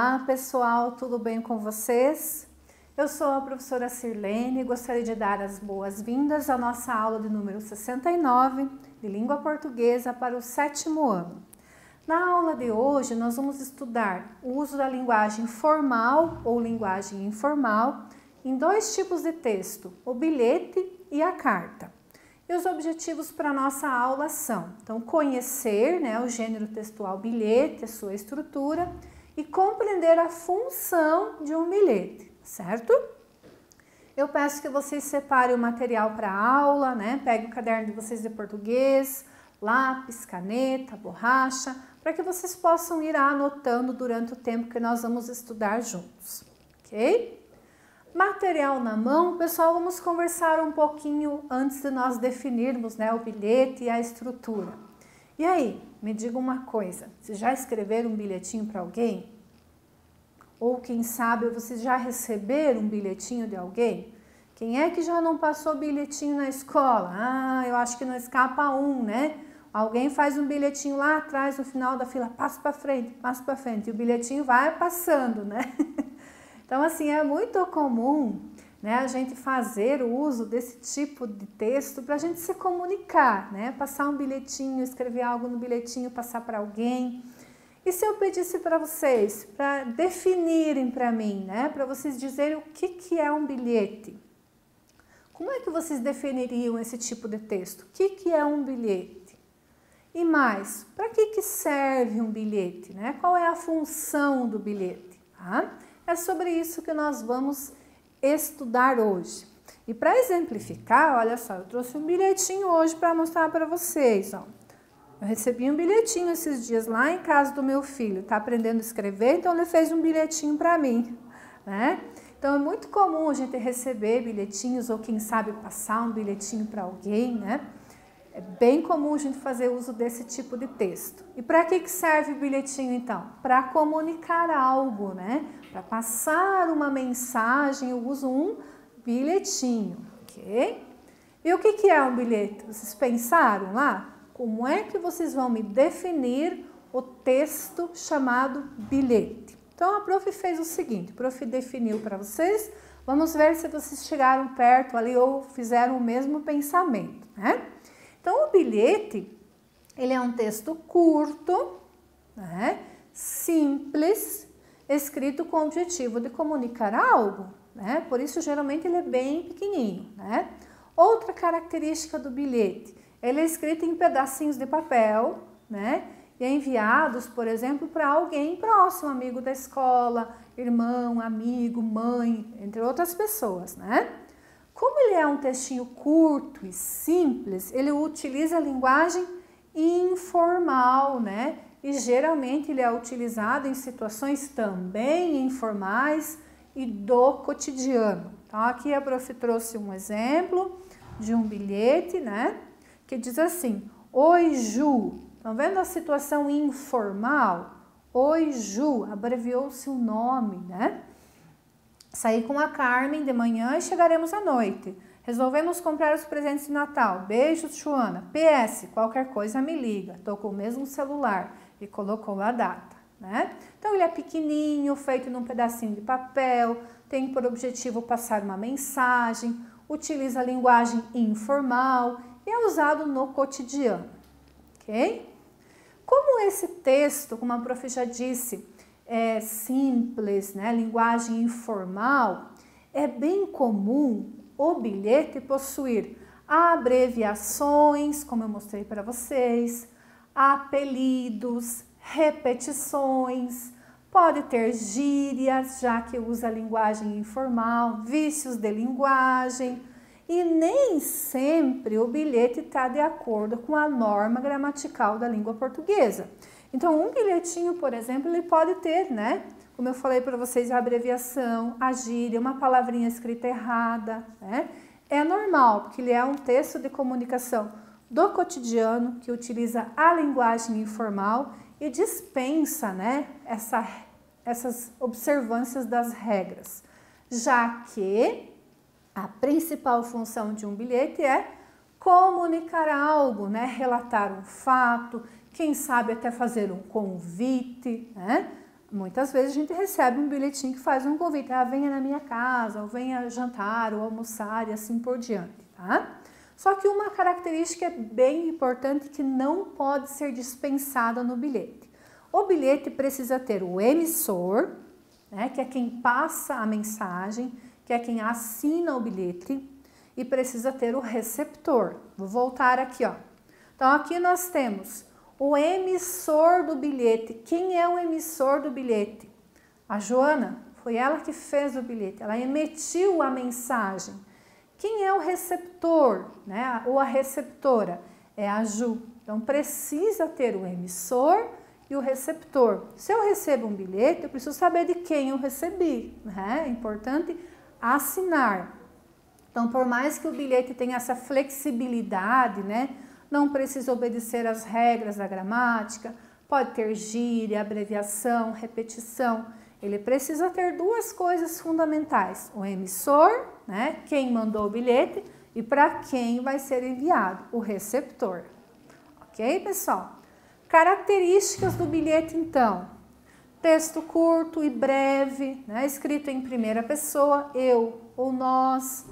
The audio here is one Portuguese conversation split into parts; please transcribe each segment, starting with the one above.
Olá pessoal, tudo bem com vocês? Eu sou a professora Sirlene e gostaria de dar as boas-vindas à nossa aula de número 69 de língua portuguesa para o 7º ano. Na aula de hoje nós vamos estudar o uso da linguagem formal ou linguagem informal em dois tipos de texto, o bilhete e a carta. E os objetivos para a nossa aula são, então, conhecer, o gênero textual bilhete, a sua estrutura e compreender a função de um bilhete, certo? Eu peço que vocês separem o material para a aula, Peguem o caderno de vocês de português, lápis, caneta, borracha, para que vocês possam ir anotando durante o tempo que nós vamos estudar juntos, ok? Material na mão, pessoal, vamos conversar um pouquinho antes de nós definirmos o bilhete e a estrutura. E aí, me diga uma coisa, vocês já escreveram um bilhetinho para alguém? Ou quem sabe vocês já receberam um bilhetinho de alguém? Quem é que já não passou bilhetinho na escola? Ah, eu acho que não escapa um, Alguém faz um bilhetinho lá atrás, no final da fila, passa para frente, e o bilhetinho vai passando, Então, assim, é muito comum, a gente fazer o uso desse tipo de texto para a gente se comunicar, Passar um bilhetinho, escrever algo no bilhetinho, passar para alguém. E se eu pedisse para vocês, para definirem para mim, para vocês dizerem o que é um bilhete? Como é que vocês definiriam esse tipo de texto? O que é um bilhete? E mais, para que serve um bilhete? Qual é a função do bilhete? É sobre isso que nós vamos estudar hoje. E para exemplificar, olha só, eu trouxe um bilhetinho hoje para mostrar para vocês. Ó. Eu recebi um bilhetinho esses dias lá em casa do meu filho. Está aprendendo a escrever, então ele fez um bilhetinho para mim. Então é muito comum a gente receber bilhetinhos ou quem sabe passar um bilhetinho para alguém, É bem comum a gente fazer uso desse tipo de texto. E para que serve o bilhetinho, então? Para comunicar algo, Para passar uma mensagem, eu uso um bilhetinho, ok? E o que é um bilhete? Vocês pensaram lá? Como é que vocês vão me definir o texto chamado bilhete? Então, a prof fez o seguinte, a prof definiu para vocês, vamos ver se vocês chegaram perto ali ou fizeram o mesmo pensamento, Então, o bilhete, ele é um texto curto, simples, escrito com o objetivo de comunicar algo, Por isso, geralmente, ele é bem pequenininho, Outra característica do bilhete, ele é escrito em pedacinhos de papel, E é enviados, por exemplo, para alguém próximo, amigo da escola, irmão, amigo, mãe, entre outras pessoas, Como ele é um textinho curto e simples, ele utiliza a linguagem informal, E geralmente ele é utilizado em situações também informais e do cotidiano. Então, aqui a prof trouxe um exemplo de um bilhete, Que diz assim, oi Ju, estão vendo a situação informal? Oi Ju, abreviou-se o nome, Saí com a Carmen de manhã e chegaremos à noite. Resolvemos comprar os presentes de Natal. Beijos, Joana. PS, qualquer coisa me liga. Estou com o mesmo celular. E colocou a data, Então, ele é pequenininho, feito num pedacinho de papel, tem por objetivo passar uma mensagem, utiliza a linguagem informal e é usado no cotidiano, ok? Como esse texto, como a prof já disse, é simples, linguagem informal, é bem comum o bilhete possuir abreviações, como eu mostrei para vocês, apelidos, repetições, pode ter gírias, já que usa a linguagem informal, vícios de linguagem, e nem sempre o bilhete está de acordo com a norma gramatical da língua portuguesa. Então, um bilhetinho, por exemplo, ele pode ter, Como eu falei para vocês, a abreviação, a gíria, uma palavrinha escrita errada, É normal, porque ele é um texto de comunicação do cotidiano, que utiliza a linguagem informal e dispensa, essas observâncias das regras. Já que a principal função de um bilhete é comunicar algo, relatar um fato, quem sabe até fazer um convite, muitas vezes a gente recebe um bilhetinho que faz um convite, venha na minha casa, ou venha jantar, ou almoçar e assim por diante, tá? Só que uma característica bem importante que não pode ser dispensada no bilhete. O bilhete precisa ter o emissor, né, que é quem passa a mensagem, que é quem assina o bilhete, e precisa ter o receptor. Vou voltar aqui, ó. Então, aqui nós temos o emissor do bilhete. Quem é o emissor do bilhete? A Joana, foi ela que fez o bilhete, ela emitiu a mensagem. Quem é o receptor, né? Ou a receptora? É a Ju. Então, precisa ter o emissor e o receptor. Se eu recebo um bilhete, eu preciso saber de quem eu recebi, né? É importante assinar. Então, por mais que o bilhete tenha essa flexibilidade, né? Não precisa obedecer às regras da gramática, pode ter gíria, abreviação, repetição. Ele precisa ter duas coisas fundamentais: o emissor, né? Quem mandou o bilhete, e para quem vai ser enviado, o receptor. Ok, pessoal? Características do bilhete, então. Texto curto e breve, né? Escrito em primeira pessoa, eu ou nós.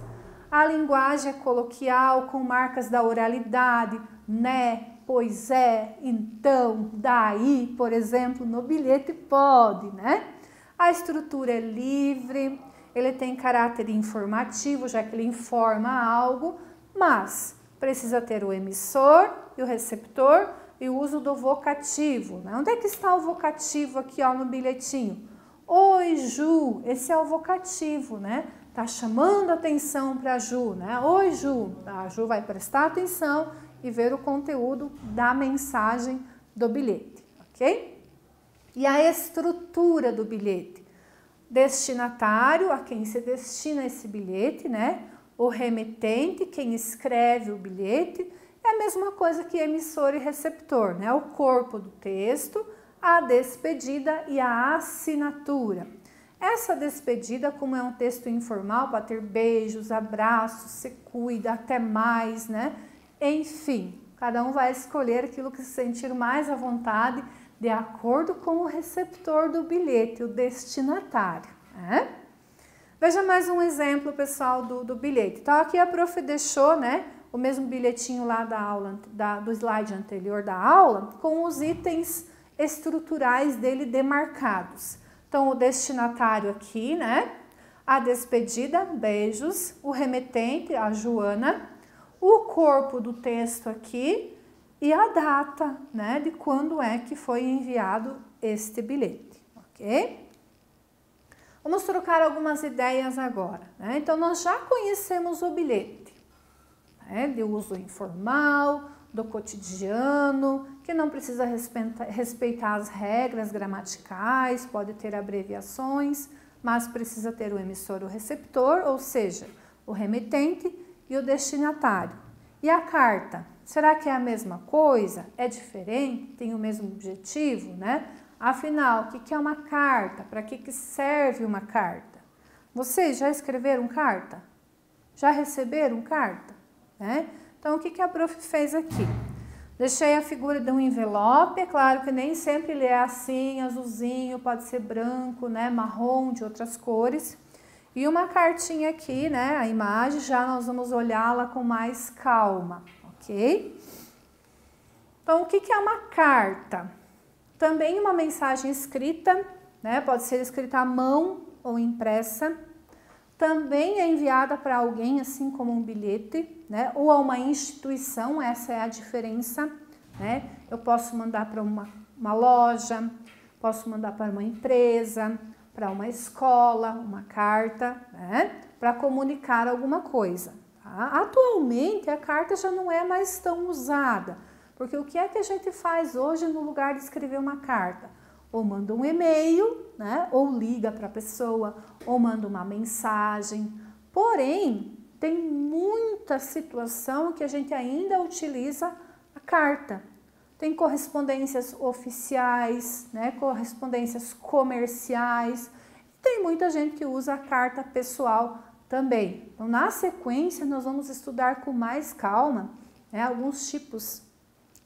A linguagem é coloquial, com marcas da oralidade, né, pois é, então, daí, por exemplo, no bilhete pode, né? A estrutura é livre, ele tem caráter informativo, já que ele informa algo, mas precisa ter o emissor e o receptor e o uso do vocativo, né? Onde é que está o vocativo aqui, ó, no bilhetinho? Oi, Ju, esse é o vocativo, né? Tá chamando atenção para a Ju, né? Oi, Ju. A Ju vai prestar atenção e ver o conteúdo da mensagem do bilhete, ok? E a estrutura do bilhete? Destinatário, a quem se destina esse bilhete, né? O remetente, quem escreve o bilhete. É a mesma coisa que emissor e receptor, né? O corpo do texto, a despedida e a assinatura. Essa despedida, como é um texto informal, pode ter beijos, abraços, se cuida, até mais, né? Enfim, cada um vai escolher aquilo que se sentir mais à vontade, de acordo com o receptor do bilhete, o destinatário, né? Veja mais um exemplo, pessoal, do bilhete. Então, aqui a prof deixou, né, o mesmo bilhetinho lá da aula, do slide anterior da aula, com os itens estruturais dele demarcados. Então, o destinatário aqui, né? A despedida, beijos. O remetente, a Joana. O corpo do texto aqui e a data, né? De quando é que foi enviado este bilhete, ok? Vamos trocar algumas ideias agora, né? Então, nós já conhecemos o bilhete, né? De uso informal, do cotidiano, que não precisa respeitar as regras gramaticais, pode ter abreviações, mas precisa ter o emissor e o receptor, ou seja, o remetente e o destinatário. E a carta? Será que é a mesma coisa? É diferente? Tem o mesmo objetivo, né? Afinal, o que é uma carta? Para que serve uma carta? Vocês já escreveram carta? Já receberam carta? Né? Então, o que a prof fez aqui? Deixei a figura de um envelope, é claro que nem sempre ele é assim, azulzinho, pode ser branco, né, marrom, de outras cores. E uma cartinha aqui, né, a imagem, já nós vamos olhá-la com mais calma, ok? Então, o que é uma carta? Também uma mensagem escrita, né, pode ser escrita à mão ou impressa. Também é enviada para alguém, assim como um bilhete, né? Ou a uma instituição, essa é a diferença, né? Eu posso mandar para uma loja, posso mandar para uma empresa, para uma escola, uma carta, né? Para comunicar alguma coisa. Tá? Atualmente, a carta já não é mais tão usada, porque o que é que a gente faz hoje no lugar de escrever uma carta? Ou manda um e-mail, né? Ou liga para a pessoa, ou manda uma mensagem. Porém, tem muita situação que a gente ainda utiliza a carta. Tem correspondências oficiais, né? Correspondências comerciais. Tem muita gente que usa a carta pessoal também. Então, na sequência, nós vamos estudar com mais calma, né, alguns tipos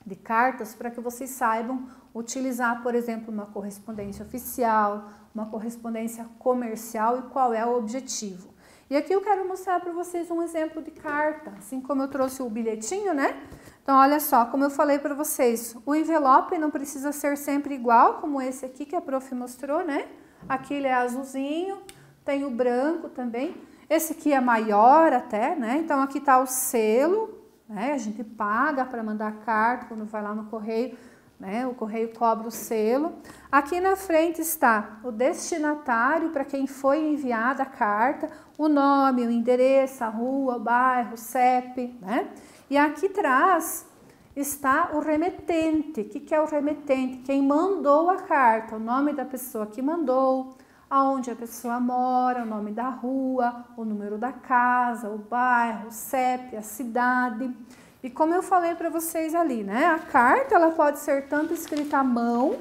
de cartas para que vocês saibam utilizar, por exemplo, uma correspondência oficial, uma correspondência comercial e qual é o objetivo. E aqui eu quero mostrar para vocês um exemplo de carta, assim como eu trouxe o bilhetinho, né? Então, olha só, como eu falei para vocês, o envelope não precisa ser sempre igual, como esse aqui que a prof mostrou, né? Aqui ele é azulzinho, tem o branco também. Esse aqui é maior até, né? Então, aqui tá o selo, né? A gente paga para mandar carta quando vai lá no correio, né? O correio cobra o selo. Aqui na frente está o destinatário, para quem foi enviada a carta, o nome, o endereço, a rua, o bairro, o CEP, né? E aqui atrás está o remetente. O que é o remetente? Quem mandou a carta, o nome da pessoa que mandou, aonde a pessoa mora, o nome da rua, o número da casa, o bairro, o CEP, a cidade. E como eu falei para vocês ali, né? A carta ela pode ser tanto escrita à mão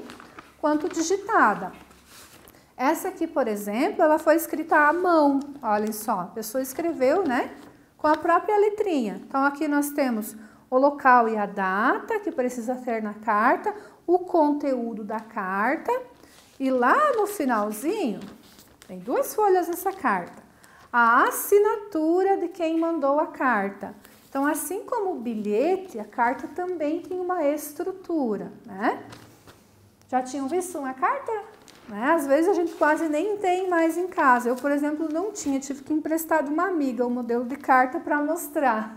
quanto digitada. Essa aqui, por exemplo, ela foi escrita à mão. Olhem só, a pessoa escreveu, né? Com a própria letrinha. Então, aqui nós temos o local e a data que precisa ter na carta, o conteúdo da carta e lá no finalzinho, tem 2 folhas essa carta, a assinatura de quem mandou a carta. Então, assim como o bilhete, a carta também tem uma estrutura, né? Já tinham visto uma carta? Né? Às vezes a gente quase nem tem mais em casa. Eu, por exemplo, não tinha, tive que emprestar de uma amiga o modelo de carta para mostrar.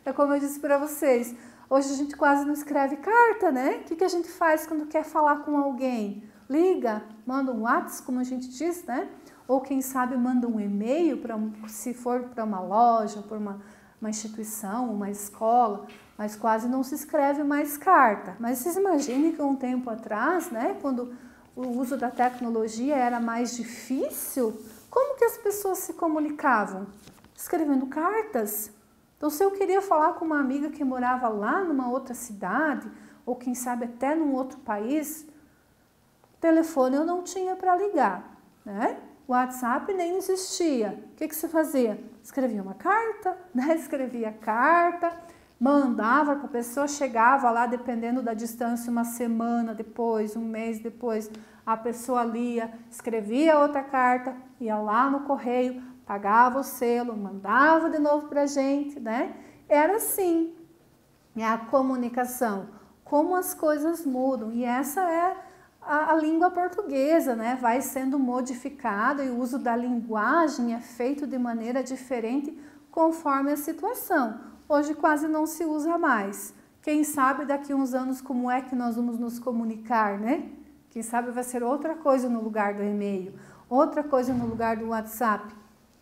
É como eu disse para vocês, hoje a gente quase não escreve carta, né? O que a gente faz quando quer falar com alguém? Liga, manda um WhatsApp, como a gente diz, né? Ou quem sabe manda um e-mail, se for para uma loja, para uma instituição, uma escola, mas quase não se escreve mais carta. Mas vocês imaginem que um tempo atrás, né, quando o uso da tecnologia era mais difícil, como que as pessoas se comunicavam? Escrevendo cartas. Então, se eu queria falar com uma amiga que morava lá numa outra cidade, ou quem sabe até num outro país, telefone eu não tinha para ligar, né? O WhatsApp nem existia. O que você fazia? Escrevia uma carta, né? Escrevia carta, mandava para a pessoa, chegava lá, dependendo da distância, uma semana depois, um mês depois, a pessoa lia, escrevia outra carta, ia lá no correio, pagava o selo, mandava de novo para a gente, né? Era assim, é a comunicação, como as coisas mudam, e essa é a língua portuguesa, né? Vai sendo modificada e o uso da linguagem é feito de maneira diferente conforme a situação. Hoje quase não se usa mais. Quem sabe daqui a uns anos como é que nós vamos nos comunicar, né? Quem sabe vai ser outra coisa no lugar do e-mail, outra coisa no lugar do WhatsApp.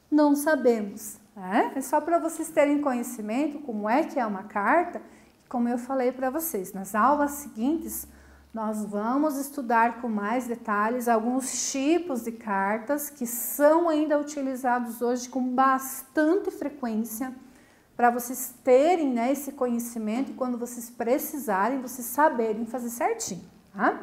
Não sabemos, né? É só para vocês terem conhecimento como é que é uma carta. Como eu falei para vocês, nas aulas seguintes, nós vamos estudar com mais detalhes alguns tipos de cartas que são ainda utilizados hoje com bastante frequência, para vocês terem, né, esse conhecimento e quando vocês precisarem, vocês saberem fazer certinho, tá?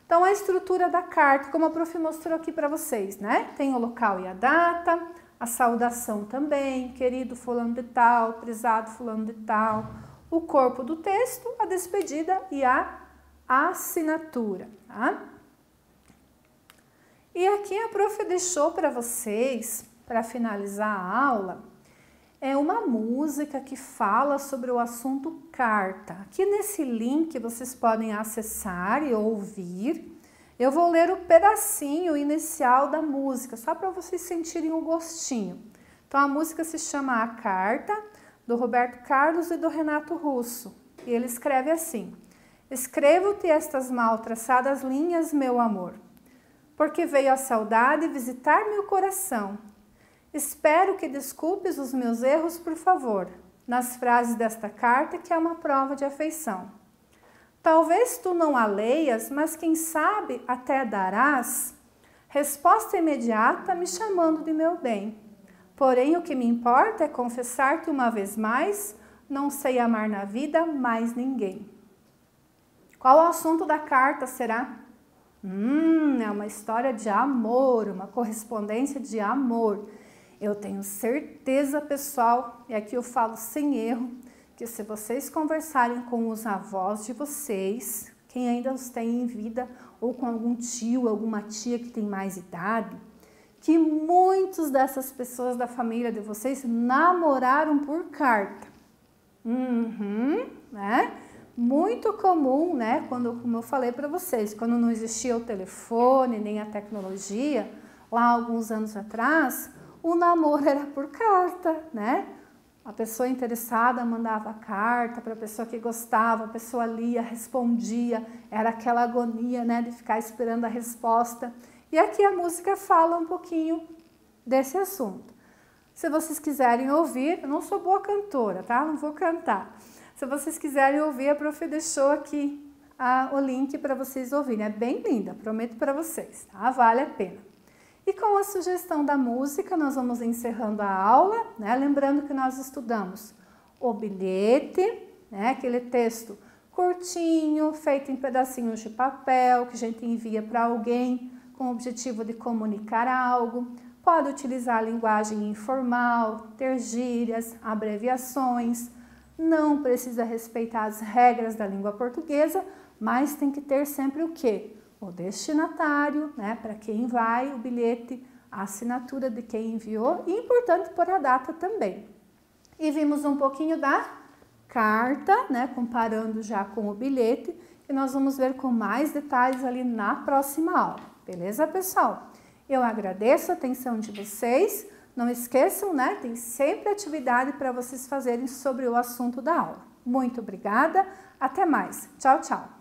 Então, a estrutura da carta, como a prof mostrou aqui para vocês, né? Tem o local e a data, a saudação também, querido fulano de tal, prezado fulano de tal, o corpo do texto, a despedida e a assinatura, tá? E aqui a prof deixou para vocês, para finalizar a aula, uma música que fala sobre o assunto carta. Aqui nesse link vocês podem acessar e ouvir. Eu vou ler o pedacinho inicial da música, só para vocês sentirem o gostinho. Então a música se chama A Carta, do Roberto Carlos e do Renato Russo. E ele escreve assim: escrevo-te estas mal traçadas linhas, meu amor, porque veio a saudade visitar meu coração. Espero que desculpes os meus erros, por favor, nas frases desta carta, que é uma prova de afeição. Talvez tu não a leias, mas quem sabe até darás resposta imediata me chamando de meu bem. Porém, o que me importa é confessar-te uma vez mais, não sei amar na vida mais ninguém. Qual o assunto da carta será? É uma história de amor, uma correspondência de amor. Eu tenho certeza, pessoal, e aqui eu falo sem erro, Porque se vocês conversarem com os avós de vocês, quem ainda os tem em vida, ou com algum tio, alguma tia que tem mais idade, que muitos dessas pessoas da família de vocês namoraram por carta. Né? Muito comum, né? Como eu falei para vocês, quando não existia o telefone, nem a tecnologia, lá alguns anos atrás, o namoro era por carta, né? A pessoa interessada mandava carta para a pessoa que gostava, a pessoa lia, respondia, era aquela agonia, né, de ficar esperando a resposta. E aqui a música fala um pouquinho desse assunto. Se vocês quiserem ouvir, eu não sou boa cantora, tá? Não vou cantar. Se vocês quiserem ouvir, a prof deixou aqui o link para vocês ouvirem. É bem linda, prometo para vocês, tá? Vale a pena. E com a sugestão da música, nós vamos encerrando a aula, né? Lembrando que nós estudamos o bilhete, né? Aquele texto curtinho, feito em pedacinhos de papel, que a gente envia para alguém com o objetivo de comunicar algo. Pode utilizar a linguagem informal, ter gírias, abreviações. Não precisa respeitar as regras da língua portuguesa, mas tem que ter sempre o quê? O destinatário, né, para quem vai, o bilhete, a assinatura de quem enviou e importante pôr a data também. E vimos um pouquinho da carta, né, comparando já com o bilhete, e nós vamos ver com mais detalhes ali na próxima aula. Beleza, pessoal? Eu agradeço a atenção de vocês. Não esqueçam, né, tem sempre atividade para vocês fazerem sobre o assunto da aula. Muito obrigada, até mais. Tchau, tchau.